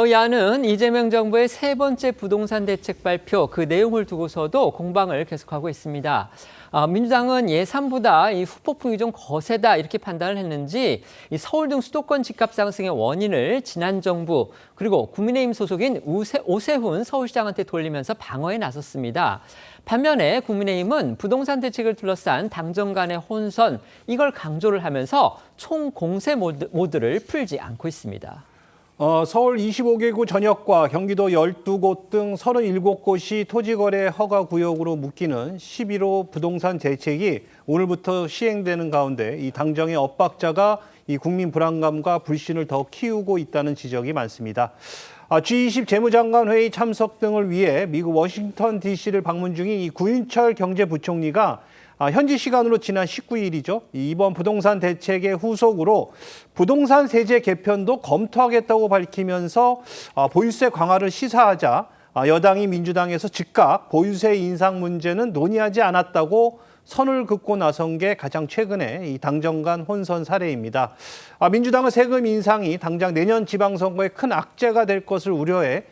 여야는 이재명 정부의 세 번째 부동산 대책 발표 그 내용을 두고서도 공방을 계속하고 있습니다. 민주당은 예상보다 이 후폭풍이 좀 거세다 이렇게 판단을 했는지 이 서울 등 수도권 집값 상승의 원인을 지난 정부 그리고 국민의힘 소속인 오세훈 서울시장한테 돌리면서 방어에 나섰습니다. 반면에 국민의힘은 부동산 대책을 둘러싼 당정 간의 혼선 이걸 강조를 하면서 총공세 모드를 풀지 않고 있습니다. 서울 25개구 전역과 경기도 12곳 등 37곳이 토지거래 허가 구역으로 묶이는 11호 부동산 대책이 오늘부터 시행되는 가운데 이 당정의 엇박자가 이 국민 불안감과 불신을 더 키우고 있다는 지적이 많습니다. G20 재무장관 회의 참석 등을 위해 미국 워싱턴 DC를 방문 중인 이 구윤철 경제부총리가 현지 시간으로 지난 19일이죠. 이번 부동산 대책의 후속으로 부동산 세제 개편도 검토하겠다고 밝히면서 보유세 강화를 시사하자 여당이 민주당에서 즉각 보유세 인상 문제는 논의하지 않았다고 선을 긋고 나선 게 가장 최근의 이 당정 간 혼선 사례입니다. 민주당은 세금 인상이 당장 내년 지방선거에 큰 악재가 될 것을 우려해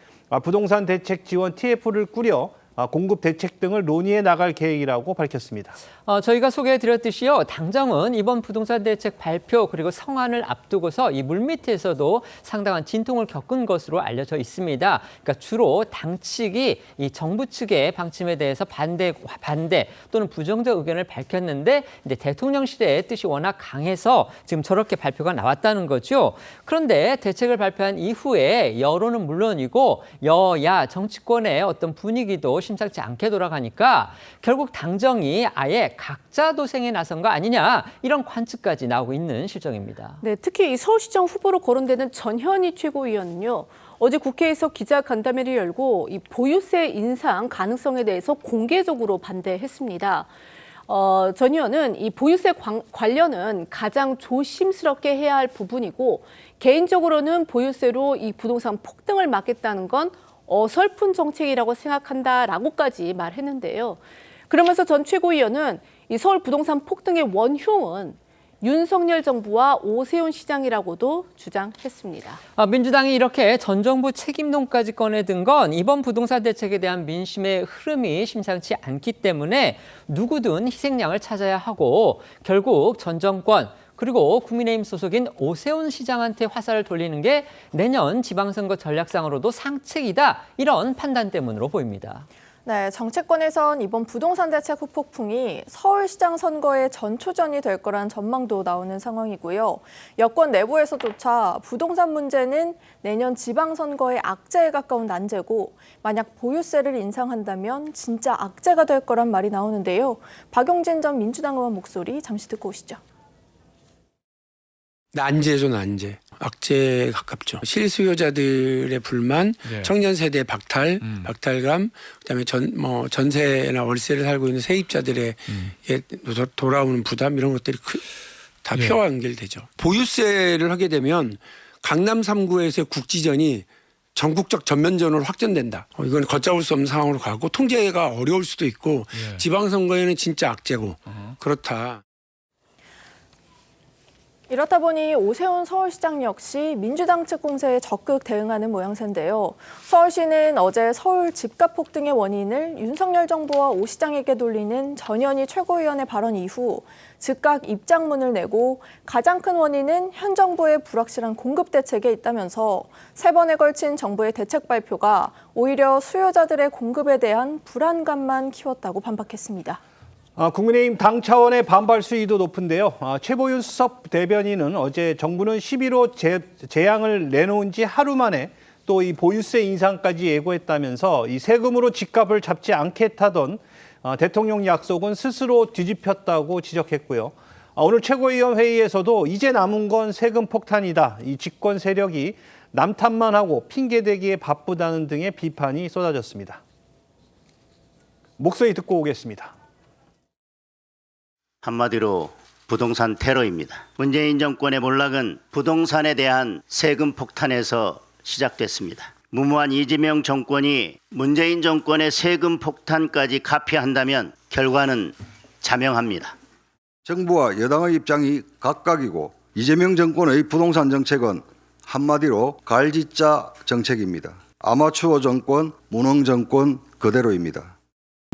부동산 대책 지원 TF를 꾸려 공급 대책 등을 논의해 나갈 계획이라고 밝혔습니다. 저희가 소개해드렸듯이요. 당정은 이번 부동산 대책 발표 그리고 성안을 앞두고서 이 물밑에서도 상당한 진통을 겪은 것으로 알려져 있습니다. 그러니까 주로 당 측이 이 정부 측의 방침에 대해서 반대 또는 부정적 의견을 밝혔는데 이제 대통령실의 뜻이 워낙 강해서 지금 저렇게 발표가 나왔다는 거죠. 그런데 대책을 발표한 이후에 여론은 물론이고 여야 정치권의 어떤 분위기도 심상치 않게 돌아가니까 결국 당정이 아예 각자 도생에 나선 거 아니냐 이런 관측까지 나오고 있는 실정입니다. 네, 특히 이 서울시장 후보로 거론되는 전현희 최고위원은요. 어제 국회에서 기자간담회를 열고 이 보유세 인상 가능성에 대해서 공개적으로 반대했습니다. 전 의원은 이 보유세 관련은 가장 조심스럽게 해야 할 부분이고 개인적으로는 보유세로 이 부동산 폭등을 막겠다는 건 어설픈 정책이라고 생각한다라고까지 말했는데요. 그러면서 전 최고위원은 이 서울 부동산 폭등의 원흉은 윤석열 정부와 오세훈 시장이라고도 주장했습니다. 민주당이 이렇게 전 정부 책임론까지 꺼내든 건 이번 부동산 대책에 대한 민심의 흐름이 심상치 않기 때문에 누구든 희생양을 찾아야 하고 결국 전 정권 그리고 국민의힘 소속인 오세훈 시장한테 화살을 돌리는 게 내년 지방선거 전략상으로도 상책이다. 이런 판단 때문으로 보입니다. 네, 정치권에선 이번 부동산 대책 후폭풍이 서울시장 선거의 전초전이 될 거란 전망도 나오는 상황이고요. 여권 내부에서조차 부동산 문제는 내년 지방선거의 악재에 가까운 난제고 만약 보유세를 인상한다면 진짜 악재가 될 거란 말이 나오는데요. 박용진 전 민주당 의원 목소리 잠시 듣고 오시죠. 난제죠, 난제. 악재에 가깝죠. 실수요자들의 불만, 청년 세대의 박탈감, 그다음에 전세나 월세를 살고 있는 세입자들의 돌아오는 부담 이런 것들이 다 표와 연결되죠. 보유세를 하게 되면 강남 3구에서의 국지전이 전국적 전면전으로 확전된다. 이건 걷잡을 수 없는 상황으로 가고 통제가 어려울 수도 있고 지방선거에는 진짜 악재고 그렇다. 이렇다 보니 오세훈 서울시장 역시 민주당 측 공세에 적극 대응하는 모양새인데요. 서울시는 어제 서울 집값 폭등의 원인을 윤석열 정부와 오 시장에게 돌리는 전현희 최고위원의 발언 이후 즉각 입장문을 내고 가장 큰 원인은 현 정부의 불확실한 공급 대책에 있다면서 세 번에 걸친 정부의 대책 발표가 오히려 수요자들의 공급에 대한 불안감만 키웠다고 반박했습니다. 국민의힘 당 차원의 반발 수위도 높은데요. 최보윤 수석 대변인은 어제 정부는 11호 재앙을 내놓은 지 하루 만에 또 이 보유세 인상까지 예고했다면서 이 세금으로 집값을 잡지 않겠다던 대통령 약속은 스스로 뒤집혔다고 지적했고요. 오늘 최고위원 회의에서도 이제 남은 건 세금 폭탄이다. 이 집권 세력이 남 탓만 하고 핑계대기에 바쁘다는 등의 비판이 쏟아졌습니다. 목소리 듣고 오겠습니다. 한마디로 부동산 테러입니다. 문재인 정권의 몰락은 부동산에 대한 세금 폭탄에서 시작됐습니다. 무모한 이재명 정권이 문재인 정권의 세금 폭탄까지 가피한다면 결과는 자명합니다. 정부와 여당의 입장이 각각이고 이재명 정권의 부동산 정책은 한마디로 갈짓자 정책입니다. 아마추어 정권, 무능 정권 그대로입니다.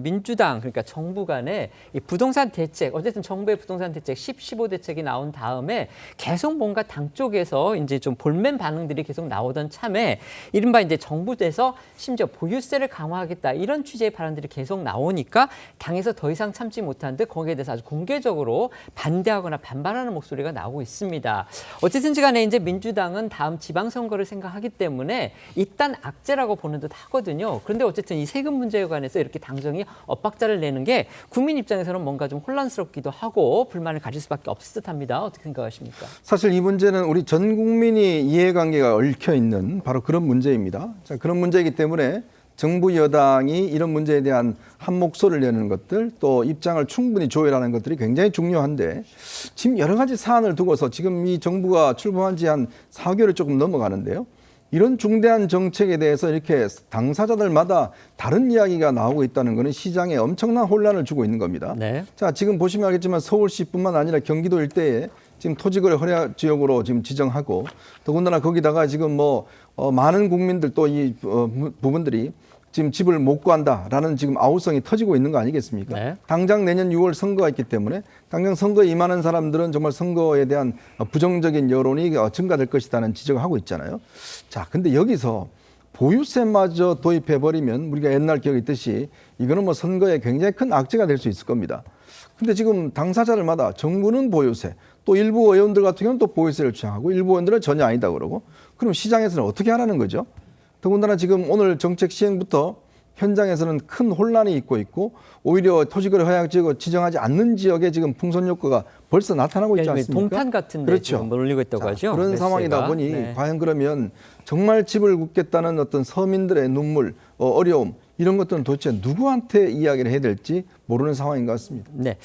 민주당 그러니까 정부 간에 이 부동산 대책 어쨌든 정부의 부동산 대책 15 대책이 나온 다음에 계속 뭔가 당 쪽에서 이제 좀 볼멘 반응들이 계속 나오던 참에 이른바 이제 정부에서 심지어 보유세를 강화하겠다 이런 취지의 발언들이 계속 나오니까 당에서 더 이상 참지 못한 듯 거기에 대해서 아주 공개적으로 반대하거나 반발하는 목소리가 나오고 있습니다. 어쨌든지 간에 이제 민주당은 다음 지방선거를 생각하기 때문에 일단 악재라고 보는 듯 하거든요. 그런데 어쨌든 이 세금 문제에 관해서 이렇게 당정이 엇박자를 내는 게 국민 입장에서는 뭔가 좀 혼란스럽기도 하고 불만을 가질 수밖에 없을 듯합니다. 어떻게 생각하십니까? 사실 이 문제는 우리 전 국민이 이해관계가 얽혀 있는 바로 그런 문제입니다. 자, 그런 문제이기 때문에 정부 여당이 이런 문제에 대한 한 목소리를 내는 것들 또 입장을 충분히 조율하는 것들이 굉장히 중요한데 지금 여러 가지 사안을 두고서 지금 이 정부가 출범한 지 한 4개월이 조금 넘어가는데요. 이런 중대한 정책에 대해서 이렇게 당사자들마다 다른 이야기가 나오고 있다는 것은 시장에 엄청난 혼란을 주고 있는 겁니다. 네. 자, 지금 보시면 알겠지만 서울시뿐만 아니라 경기도 일대에 지금 토지거래 허락 지역으로 지금 지정하고 더군다나 거기다가 지금 많은 국민들 또 이 부분들이 지금 집을 못 구한다라는 지금 아우성이 터지고 있는 거 아니겠습니까? 네. 당장 내년 6월 선거가 있기 때문에 당장 선거에 임하는 사람들은 정말 선거에 대한 부정적인 여론이 증가될 것이라는 지적을 하고 있잖아요. 자, 근데 여기서 보유세마저 도입해버리면 우리가 옛날 기억이 있듯이 이거는 선거에 굉장히 큰 악재가 될 수 있을 겁니다. 근데 지금 당사자들마다 정부는 보유세, 또 일부 의원들 같은 경우는 또 보유세를 주장하고 일부 의원들은 전혀 아니다 그러고 그럼 시장에서는 어떻게 하라는 거죠? 더군다나 지금 오늘 정책 시행부터 현장에서는 큰 혼란이 있고 오히려 토지거래 허용 지역을 지정하지 않는 지역에 지금 풍선 효과가 벌써 나타나고 있지 않습니까? 동탄 같은 데 그렇죠. 지금 몰리고 있다고 하죠. 그런 매수세가. 상황이다 보니 네. 과연 그러면 정말 집을 굳겠다는 어떤 서민들의 눈물, 어려움 이런 것들은 도대체 누구한테 이야기를 해야 될지 모르는 상황인 것 같습니다. 네.